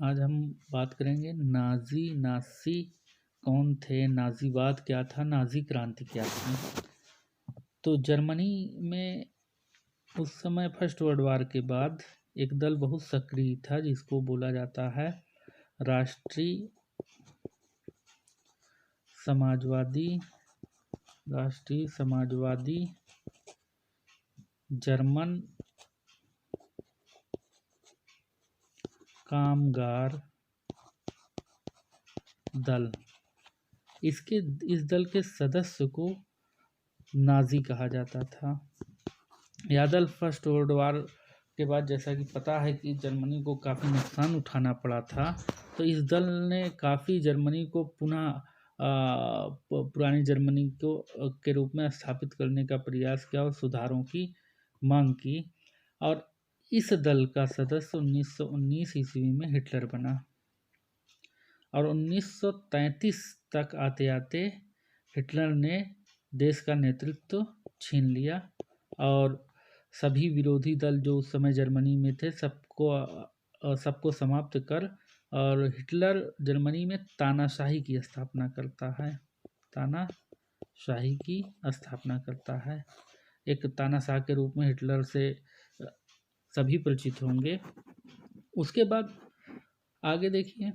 आज हम बात करेंगे नाज़ी कौन थे, नाज़ीवाद क्या था, नाज़ी क्रांति क्या थी। तो जर्मनी में उस समय फर्स्ट वर्ल्ड वार के बाद एक दल बहुत सक्रिय था जिसको बोला जाता है राष्ट्रीय समाजवादी जर्मन कामगार दल। इस दल के सदस्य को नाज़ी कहा जाता था। यह दल फर्स्ट वर्ल्ड वार के बाद, जैसा कि पता है कि जर्मनी को काफ़ी नुकसान उठाना पड़ा था, तो इस दल ने काफ़ी जर्मनी को पुनः पुरानी जर्मनी को के रूप में स्थापित करने का प्रयास किया और सुधारों की मांग की। और इस दल का सदस्य 1919 ईस्वी में हिटलर बना और 1933 तक आते आते हिटलर ने देश का नेतृत्व छीन लिया और सभी विरोधी दल जो उस समय जर्मनी में थे सबको समाप्त कर और हिटलर जर्मनी में तानाशाही की स्थापना करता है। एक तानाशाह के रूप में हिटलर से सभी परिचित होंगे। उसके बाद आगे देखिए,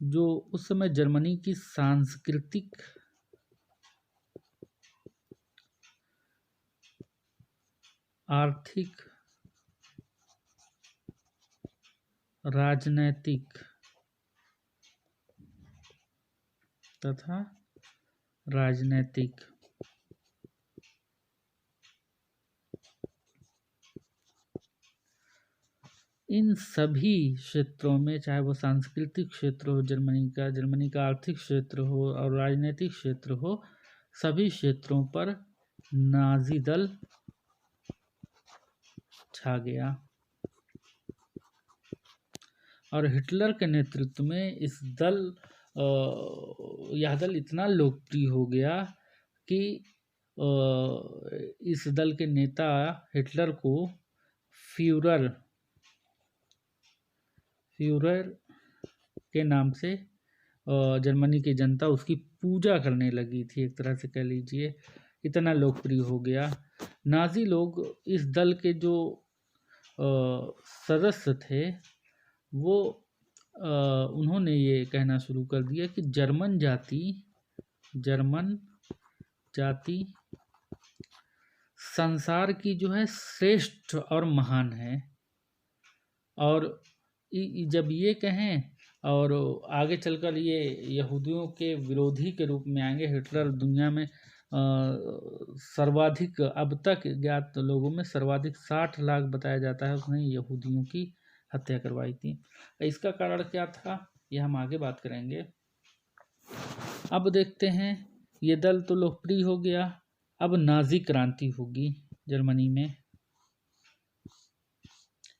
जो उस समय जर्मनी की सांस्कृतिक आर्थिक राजनैतिक तथा इन सभी क्षेत्रों में, चाहे वो सांस्कृतिक क्षेत्र हो जर्मनी का आर्थिक क्षेत्र हो और राजनीतिक क्षेत्र हो, सभी क्षेत्रों पर नाज़ी दल छा गया और हिटलर के नेतृत्व में यह दल इतना लोकप्रिय हो गया कि इस दल के नेता हिटलर को फ्यूरर के नाम से जर्मनी की जनता उसकी पूजा करने लगी थी, एक तरह से कह लीजिए, इतना लोकप्रिय हो गया। नाज़ी लोग इस दल के जो सदस्य थे वो उन्होंने ये कहना शुरू कर दिया कि जर्मन जाति संसार की जो है श्रेष्ठ और महान है। और जब ये कहें और आगे चलकर ये यहूदियों के विरोधी के रूप में आएंगे। हिटलर दुनिया में सर्वाधिक, अब तक ज्ञात लोगों में सर्वाधिक 60 लाख बताया जाता है उसने यहूदियों की हत्या करवाई थी। इसका कारण क्या था यह हम आगे बात करेंगे। अब देखते हैं, ये दल तो लोकप्रिय हो गया, अब नाज़ी क्रांति होगी जर्मनी में,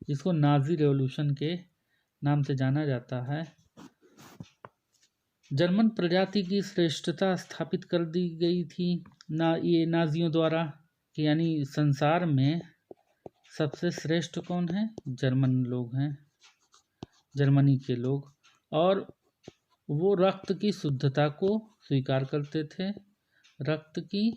जिसको नाज़ी रेवोल्यूशन के नाम से जाना जाता है। जर्मन प्रजाति की श्रेष्ठता स्थापित कर दी गई थी ये नाज़ियों द्वारा, कि यानी संसार में सबसे श्रेष्ठ कौन है, जर्मन लोग हैं, जर्मनी के लोग। और वो रक्त की शुद्धता को स्वीकार करते थे, रक्त की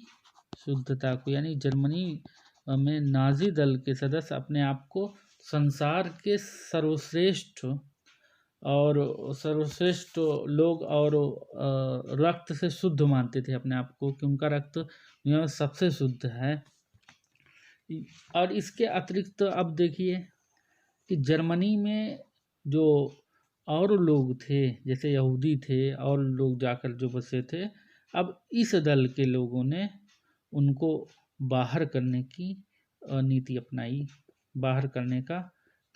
शुद्धता को, यानी जर्मनी में नाज़ी दल के सदस्य अपने आप को संसार के सर्वश्रेष्ठ लोग और रक्त से शुद्ध मानते थे अपने आप को, कि उनका रक्त दुनिया में सबसे शुद्ध है। और इसके अतिरिक्त अब देखिए कि जर्मनी में जो और लोग थे, जैसे यहूदी थे और लोग जाकर जो बसे थे, अब इस दल के लोगों ने उनको बाहर करने की नीति अपनाई, बाहर करने का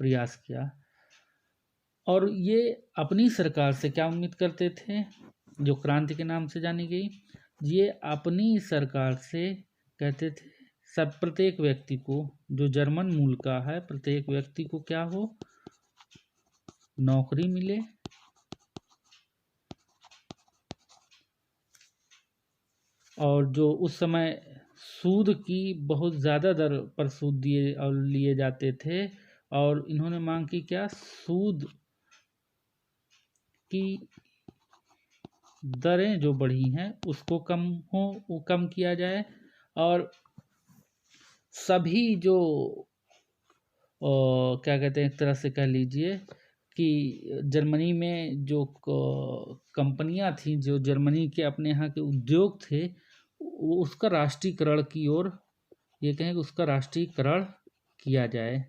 प्रयास किया। और ये अपनी सरकार से क्या उम्मीद करते थे, जो क्रांति के नाम से जानी गई, ये अपनी सरकार से कहते थे प्रत्येक व्यक्ति को, जो जर्मन मूल का है, प्रत्येक व्यक्ति को क्या हो, नौकरी मिले और जो उस समय सूद की बहुत ज़्यादा दर पर सूद लिए जाते थे, और इन्होंने मांग की क्या, सूद की दरें जो बढ़ी हैं उसको कम किया जाए, और सभी जो क्या कहते हैं, एक तरह से कह लीजिए कि जर्मनी में जो कंपनियां थी, जो जर्मनी के अपने यहाँ के उद्योग थे, उसका राष्ट्रीयकरण की ओर, ये कहें कि उसका राष्ट्रीयकरण किया जाए।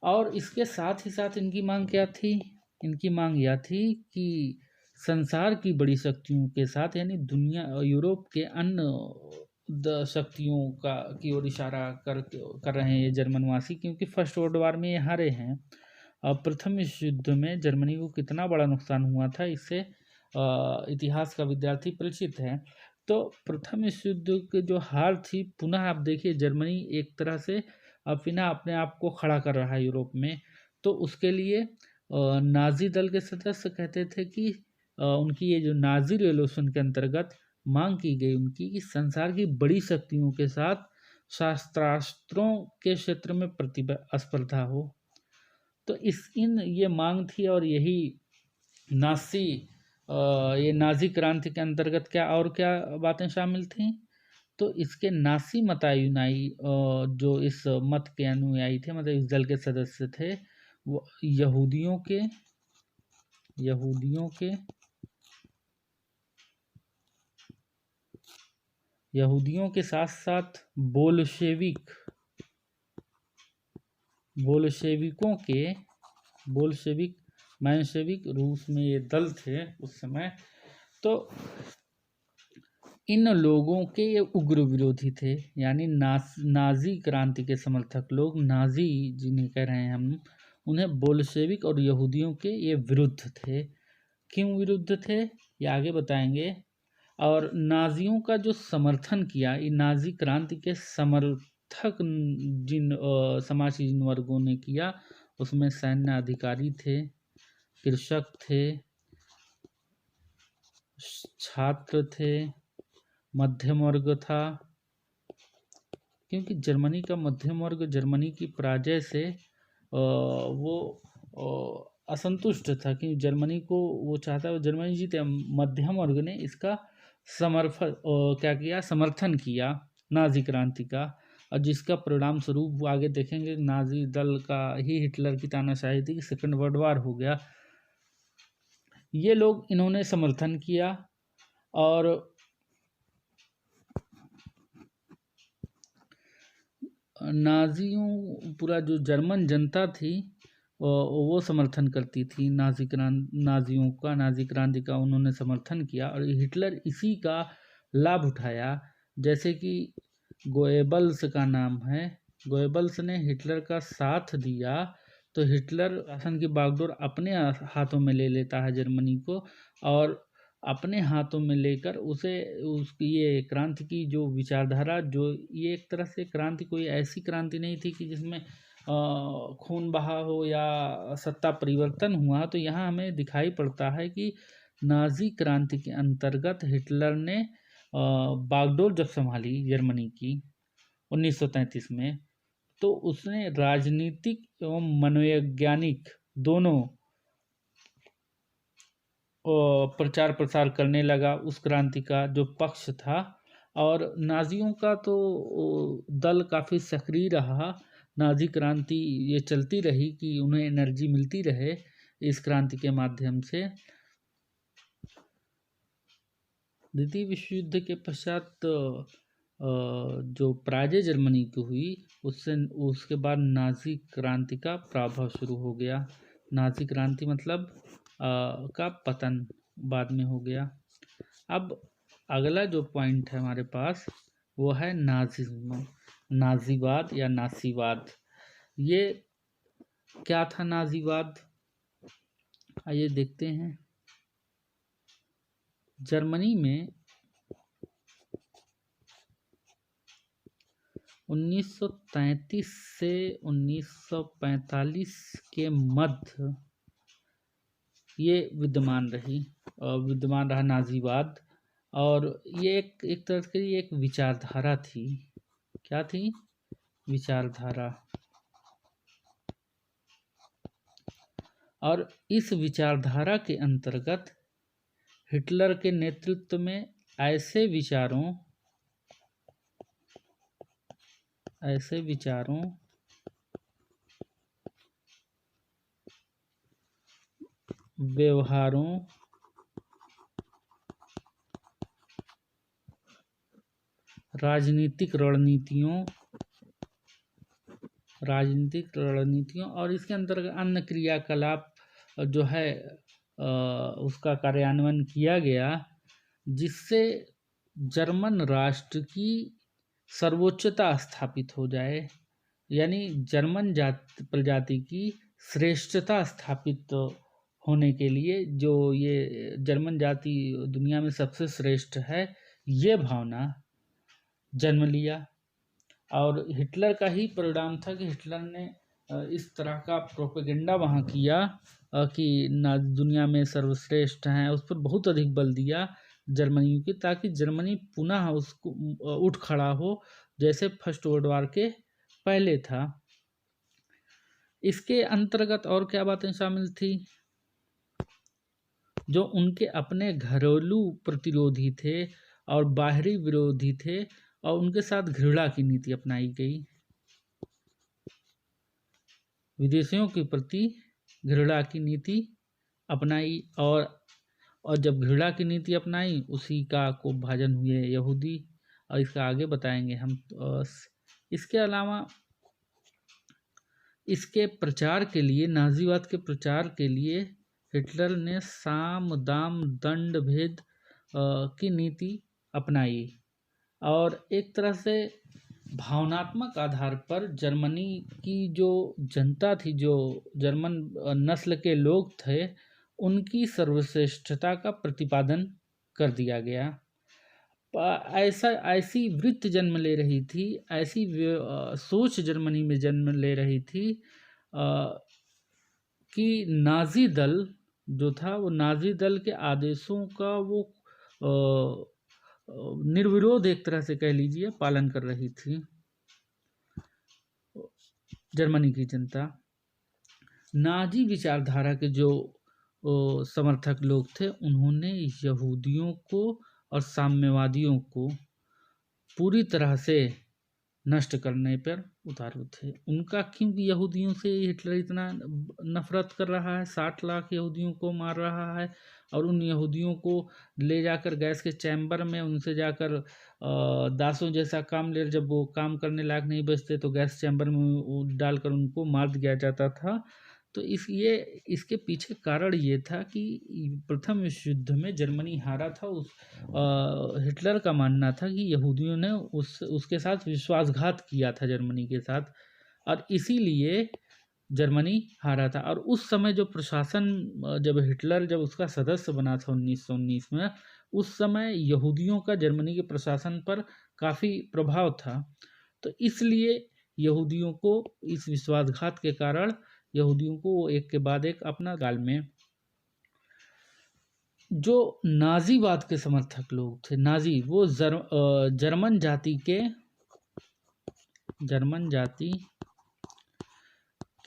और इसके साथ ही साथ इनकी मांग क्या थी, इनकी मांग यह थी कि संसार की बड़ी शक्तियों के साथ, यानी दुनिया यूरोप के अन्य शक्तियों का की ओर इशारा कर रहे हैं ये जर्मनवासी, क्योंकि फर्स्ट वर्ल्ड वार में ये हारे हैं। अब प्रथम विश्व युद्ध में जर्मनी को कितना बड़ा नुकसान हुआ था, इससे इतिहास का विद्यार्थी परिचित है। तो प्रथम विश्व युद्ध की जो हार थी, पुनः आप देखिए जर्मनी एक तरह से अपने आप को खड़ा कर रहा है यूरोप में। तो उसके लिए नाजी दल के सदस्य कहते थे कि उनकी ये जो नाजी रेवोल्यूशन के अंतर्गत मांग की गई उनकी, कि संसार की बड़ी शक्तियों के साथ शास्त्रास्त्रों के क्षेत्र में प्रतिस्पर्धा हो। तो ये मांग थी, और यही नासी ये नाजी क्रांति के अंतर्गत क्या बातें शामिल थीं। तो इसके नासी मतानुयायी जो इस मत के अनुयायी थे, मतलब इस दल के सदस्य थे, वो यहूदियों के साथ साथ बोल्शेविक रूस में ये दल थे उस समय। तो इन लोगों के ये उग्र विरोधी थे, यानी नाजी क्रांति के समर्थक लोग, नाजी जिन्हें कह रहे हैं हम, उन्हें बोल्शेविक और यहूदियों के ये विरुद्ध थे। क्यों विरुद्ध थे, ये आगे बताएंगे। और नाजियों का जो समर्थन किया, ये नाजी क्रांति के समर्थक समाज के जिन वर्गों ने किया, उसमें सैन्य अधिकारी थे, कृषक थे, छात्र थे, मध्यम वर्ग था। क्योंकि जर्मनी का मध्यम वर्ग जर्मनी की पराजय से वो असंतुष्ट था, क्योंकि जर्मनी को वो चाहता है जर्मनी जीते। मध्यम वर्ग ने इसका समर्थन किया नाजी क्रांति का, और जिसका परिणाम स्वरूप वो आगे देखेंगे, नाजी दल का ही हिटलर की तानाशाही थी कि सेकेंड वर्ल्ड वार हो गया। ये लोग इन्होंने समर्थन किया, और नाजियों पूरा जो जर्मन जनता थी वो समर्थन करती थी नाजी क्रांति का उन्होंने समर्थन किया, और हिटलर इसी का लाभ उठाया। जैसे कि गोएबल्स का नाम है, गोएबल्स ने हिटलर का साथ दिया, तो हिटलर शासन की बागडोर अपने हाथों में ले लेता है जर्मनी को, और अपने हाथों में लेकर उसकी ये क्रांति की जो विचारधारा, जो ये एक तरह से क्रांति कोई ऐसी क्रांति नहीं थी कि जिसमें खून बहा हो या सत्ता परिवर्तन हुआ। तो यहाँ हमें दिखाई पड़ता है कि नाजी क्रांति के अंतर्गत हिटलर ने बागडोर जब संभाली जर्मनी की 1933 में, तो उसने राजनीतिक एवं मनोवैज्ञानिक दोनों प्रचार प्रसार करने लगा उस क्रांति का जो पक्ष था। और नाजियों का तो दल काफ़ी सक्रिय रहा, नाजी क्रांति ये चलती रही कि उन्हें एनर्जी मिलती रहे इस क्रांति के माध्यम से। द्वितीय विश्व युद्ध के पश्चात जो पराजय जर्मनी की हुई, उसके बाद नाजी क्रांति का प्रारंभ शुरू हो गया। नाजी क्रांति मतलब का पतन बाद में हो गया। अब अगला जो पॉइंट है हमारे पास वो है नाजिज्म, नाजीवाद या नासीवाद। ये क्या था नाजीवाद, आइए देखते हैं। जर्मनी में 1933 से 1945 के मध्य ये विद्यमान रहा नाजीवाद। और ये एक तरह की एक विचारधारा थी। क्या थी? विचारधारा। और इस विचारधारा के अंतर्गत हिटलर के नेतृत्व में ऐसे विचारों व्यवहारों राजनीतिक रणनीतियों और इसके अंतर्गत अन्य क्रियाकलाप जो है उसका कार्यान्वयन किया गया, जिससे जर्मन राष्ट्र की सर्वोच्चता स्थापित हो जाए, यानी जर्मन प्रजाति की श्रेष्ठता स्थापित होने के लिए जो ये जर्मन जाति दुनिया में सबसे श्रेष्ठ है, ये भावना जन्म लिया। और हिटलर का ही परिणाम था कि हिटलर ने इस तरह का प्रोपेगेंडा वहाँ किया कि ना दुनिया में सर्वश्रेष्ठ हैं, उस पर बहुत अधिक बल दिया जर्मनी की, ताकि जर्मनी पुनः उसको उठ खड़ा हो जैसे फर्स्ट वर्ल्ड वार के पहले था। इसके अंतर्गत और क्या बातें शामिल थी? जो उनके अपने घरेलू प्रतिरोधी थे और बाहरी विरोधी थे, और उनके साथ घृणा की नीति अपनाई गई, विदेशियों के प्रति घृणा की नीति अपनाई, और जब घृणा की नीति अपनाई उसी का को भाजन हुए यहूदी, और इसका आगे बताएंगे हम। इसके अलावा इसके प्रचार के लिए, नाजीवाद के प्रचार के लिए हिटलर ने साम दाम दंड भेद की नीति अपनाई, और एक तरह से भावनात्मक आधार पर जर्मनी की जो जनता थी, जो जर्मन नस्ल के लोग थे, उनकी सर्वश्रेष्ठता का प्रतिपादन कर दिया गया। ऐसी वृत्ति जन्म ले रही थी, ऐसी सोच जर्मनी में जन्म ले रही थी कि नाजी दल जो था वो नाजी दल के आदेशों का वो निर्विरोध एक तरह से कह लीजिए पालन कर रही थी जर्मनी की जनता। नाजी विचारधारा के जो समर्थक लोग थे, उन्होंने यहूदियों को और साम्यवादियों को पूरी तरह से नष्ट करने पर उतारू थे। उनका क्योंकि यहूदियों से हिटलर इतना नफरत कर रहा है, 60 लाख यहूदियों को मार रहा है, और उन यहूदियों को ले जाकर गैस के चैम्बर में उनसे जाकर दासों जैसा काम ले, जब वो काम करने लायक नहीं बचते तो गैस चैम्बर में डालकर उनको मार दिया जाता था। तो इसके पीछे कारण ये था कि प्रथम विश्व युद्ध में जर्मनी हारा था। हिटलर का मानना था कि यहूदियों ने उसके साथ विश्वासघात किया था जर्मनी के साथ, और इसीलिए जर्मनी हारा था। और उस समय जो प्रशासन, जब उसका सदस्य बना था 1919 में, उस समय यहूदियों का जर्मनी के प्रशासन पर काफ़ी प्रभाव था। तो इसलिए यहूदियों को इस विश्वासघात के कारण यहूदियों को एक के बाद एक अपना काल में जो नाजीवाद के समर्थक लोग थे, नाजी वो जर्मन जाति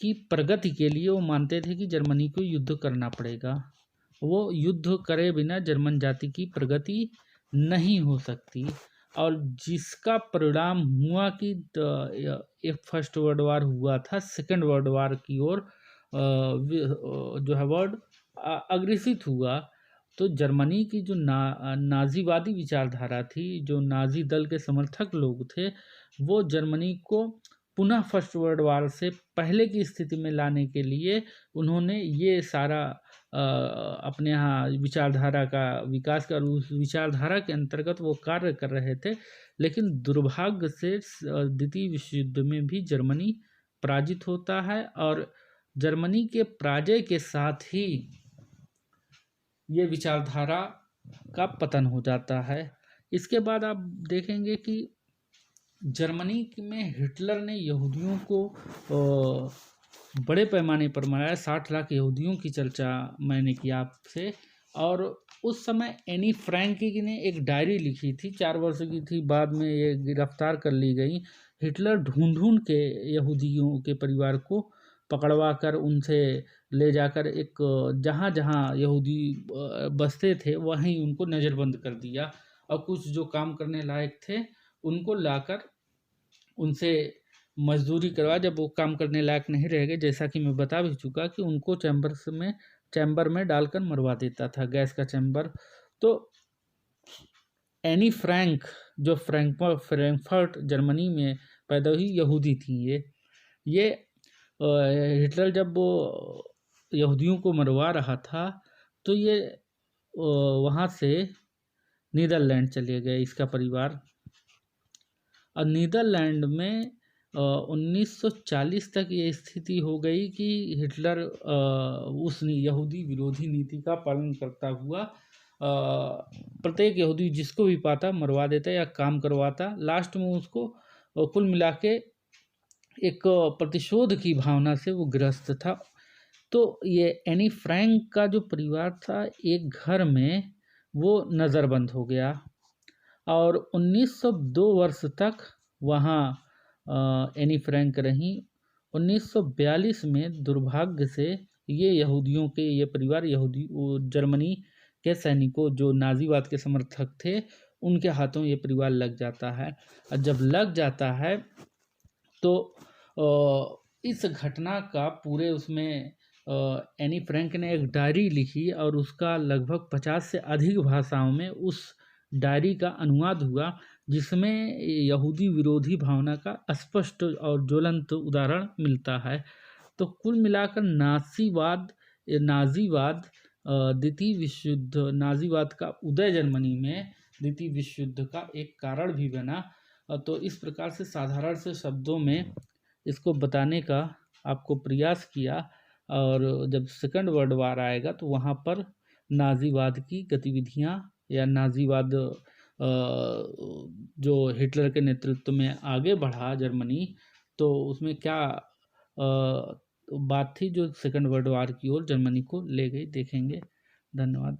की प्रगति के लिए वो मानते थे कि जर्मनी को युद्ध करना पड़ेगा। वो युद्ध करे बिना जर्मन जाति की प्रगति नहीं हो सकती, और जिसका परिणाम हुआ कि एक फर्स्ट वर्ल्ड वार हुआ था, सेकेंड वर्ल्ड वार की ओर जो है वर्ल्ड अग्रसित हुआ। तो जर्मनी की जो नाजीवादी विचारधारा थी, जो नाजी दल के समर्थक लोग थे, वो जर्मनी को पुनः फर्स्ट वर्ल्ड वार से पहले की स्थिति में लाने के लिए उन्होंने ये सारा अपने यहाँ विचारधारा का विकास कर, उस विचारधारा के अंतर्गत वो कार्य कर रहे थे। लेकिन दुर्भाग्य से द्वितीय विश्व युद्ध में भी जर्मनी पराजित होता है, और जर्मनी के पराजय के साथ ही ये विचारधारा का पतन हो जाता है। इसके बाद आप देखेंगे कि जर्मनी में हिटलर ने यहूदियों को बड़े पैमाने पर मारा। 60 लाख यहूदियों की चर्चा मैंने की आपसे, और उस समय एनी फ्रैंक ने एक डायरी लिखी थी, 4 वर्ष की थी, बाद में ये गिरफ्तार कर ली गई। हिटलर ढूंढ के यहूदियों के परिवार को पकड़वा कर उनसे ले जाकर एक जहाँ जहाँ यहूदी बसते थे वहीं उनको नज़रबंद कर दिया, और कुछ जो काम करने लायक थे उनको लाकर उनसे मजदूरी करवा। जब वो काम करने लायक नहीं रह गए, जैसा कि मैं बता भी चुका कि उनको चैम्बर में डालकर मरवा देता था, गैस का चैम्बर। तो एनी फ्रैंक जो फ्रैंकफर्ट जर्मनी में पैदा हुई यहूदी थी। ये हिटलर जब वो यहूदियों को मरवा रहा था तो ये वहाँ से नीदरलैंड चले गए, इसका परिवार। और नीदरलैंड में 1940 तक ये स्थिति हो गई कि हिटलर उस यहूदी विरोधी नीति का पालन करता हुआ प्रत्येक यहूदी जिसको भी पाता मरवा देता या काम करवाता। लास्ट में उसको कुल मिला के एक प्रतिशोध की भावना से वो ग्रस्त था। तो ये एनी फ्रैंक का जो परिवार था, एक घर में वो नज़रबंद हो गया और 1902 वर्ष तक वहाँ एनी फ्रैंक रहीं। 1942 में दुर्भाग्य से ये परिवार जर्मनी के सैनिकों जो नाजीवाद के समर्थक थे उनके हाथों ये परिवार लग जाता है। और जब लग जाता है तो इस घटना का पूरे उसमें एनी फ्रैंक ने एक डायरी लिखी और उसका लगभग 50 से अधिक भाषाओं में उस डायरी का अनुवाद हुआ, जिसमें यहूदी विरोधी भावना का स्पष्ट और ज्वलंत उदाहरण मिलता है। तो कुल मिलाकर नाजीवाद का उदय जर्मनी में द्वितीय विश्व युद्ध का एक कारण भी बना। तो इस प्रकार से साधारण से शब्दों में इसको बताने का आपको प्रयास किया। और जब सेकंड वर्ल्ड वार आएगा तो वहाँ पर नाजीवाद की गतिविधियाँ या नाजीवाद जो हिटलर के नेतृत्व में आगे बढ़ा जर्मनी, तो उसमें क्या बात थी जो सेकंड वर्ल्ड वार की ओर जर्मनी को ले गई, देखेंगे। धन्यवाद।